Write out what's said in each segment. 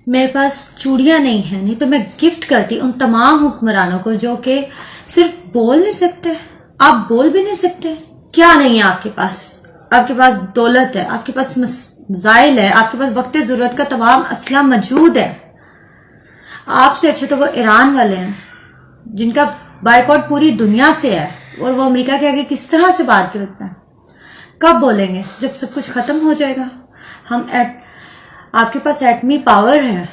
میرے پاس چوڑیاں نہیں ہیں، نہیں تو میں گفٹ کرتی ان تمام حکمرانوں کو جو کہ صرف بول نہیں سکتے. آپ بول بھی نہیں سکتے. کیا نہیں ہے آپ کے پاس؟ آپ کے پاس دولت ہے، آپ کے پاس مسائل ہے، آپ کے پاس وقت ضرورت کا تمام اسلحہ موجود ہے. آپ سے اچھے تو وہ ایران والے ہیں جن کا بائیکاٹ پوری دنیا سے ہے، اور وہ امریکہ کے آگے کس طرح سے بات کرتا ہے. کب بولیں گے؟ جب سب کچھ ختم ہو جائے گا. آپ کے پاس ایٹمی پاور ہے.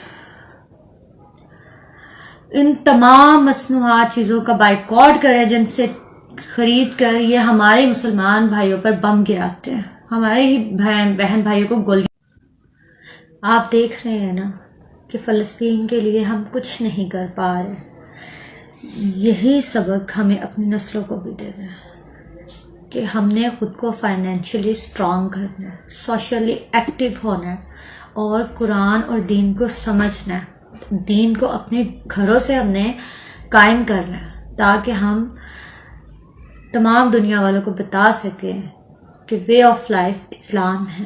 ان تمام مصنوعات چیزوں کا بائیکاٹ کرے جن سے خرید کر یہ ہمارے مسلمان بھائیوں پر بم گراتے ہیں، ہمارے ہی بہن بھائیوں کو گولی. آپ دیکھ رہے ہیں نا کہ فلسطین کے لیے ہم کچھ نہیں کر پا رہے. یہی سبق ہمیں اپنی نسلوں کو بھی دینا ہے کہ ہم نے خود کو فائنینشلی اسٹرانگ کرنا ہے، سوشلی ایکٹیو ہونا ہے، اور قرآن اور دین کو سمجھنا ہے. دین کو اپنے گھروں سے ہم نے قائم کرنا ہے تاکہ ہم تمام دنیا والوں کو بتا سکیں کہ وے آف لائف اسلام ہے.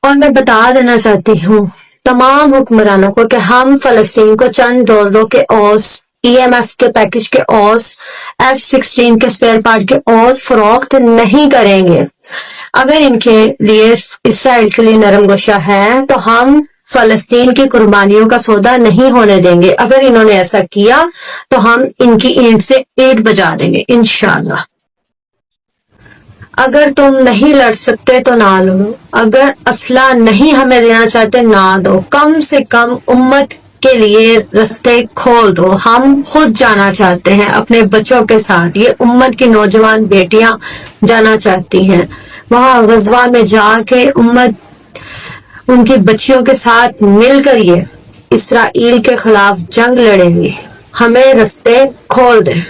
اور میں بتا دینا چاہتی ہوں تمام حکمرانوں کو کہ ہم فلسطین کو چند ڈالروں کے اوس، EMF کے پیکج کے اوس، F-16 کے اسپیئر پارٹ کے اوس فروخت نہیں کریں گے. اگر ان کے لیے اسرائیل کے لیے نرم گوشہ ہے تو ہم فلسطین کی قربانیوں کا سودا نہیں ہونے دیں گے. اگر انہوں نے ایسا کیا تو ہم ان کی اینٹ سے اینٹ بجا دیں گے انشاءاللہ. اگر تم نہیں لڑ سکتے تو نہ لڑو، اگر اسلحہ نہیں ہمیں دینا چاہتے نہ دو، کم سے کم امت کے لیے رستے کھول دو. ہم خود جانا چاہتے ہیں اپنے بچوں کے ساتھ. یہ امت کی نوجوان بیٹیاں جانا چاہتی ہیں وہاں غزوہ میں جا کے امت ان کی بچیوں کے ساتھ مل کر یہ اسرائیل کے خلاف جنگ لڑیں گی. ہمیں رستے کھول دیں.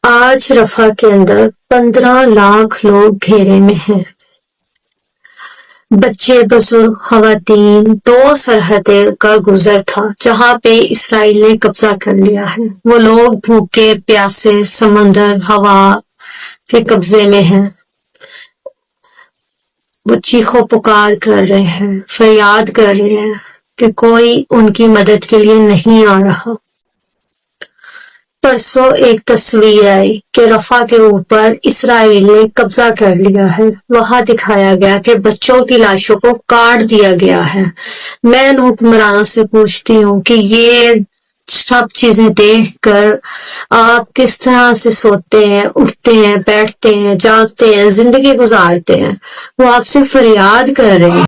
آج رفح کے اندر 15 لاکھ لوگ گھیرے میں ہیں. بچے، بزرگ، خواتین. 2 سرحدیں کا گزر تھا جہاں پہ اسرائیل نے قبضہ کر لیا ہے. وہ لوگ بھوکے پیاسے سمندر ہوا کے قبضے میں ہیں. وہ چیخو پکار کر رہے ہیں، فریاد کر رہے ہیں کہ کوئی ان کی مدد کے لیے نہیں آ رہا. پرسوں ایک تصویر آئی کہ رفح کے اوپر اسرائیل نے قبضہ کر لیا ہے. وہاں دکھایا گیا کہ بچوں کی لاشوں کو کاٹ دیا گیا ہے. میں ان حکمرانوں سے پوچھتی ہوں کہ یہ سب چیزیں دیکھ کر آپ کس طرح سے سوتے ہیں، اٹھتے ہیں، بیٹھتے ہیں، جاگتے ہیں، زندگی گزارتے ہیں؟ وہ آپ سے فریاد کر رہے ہیں.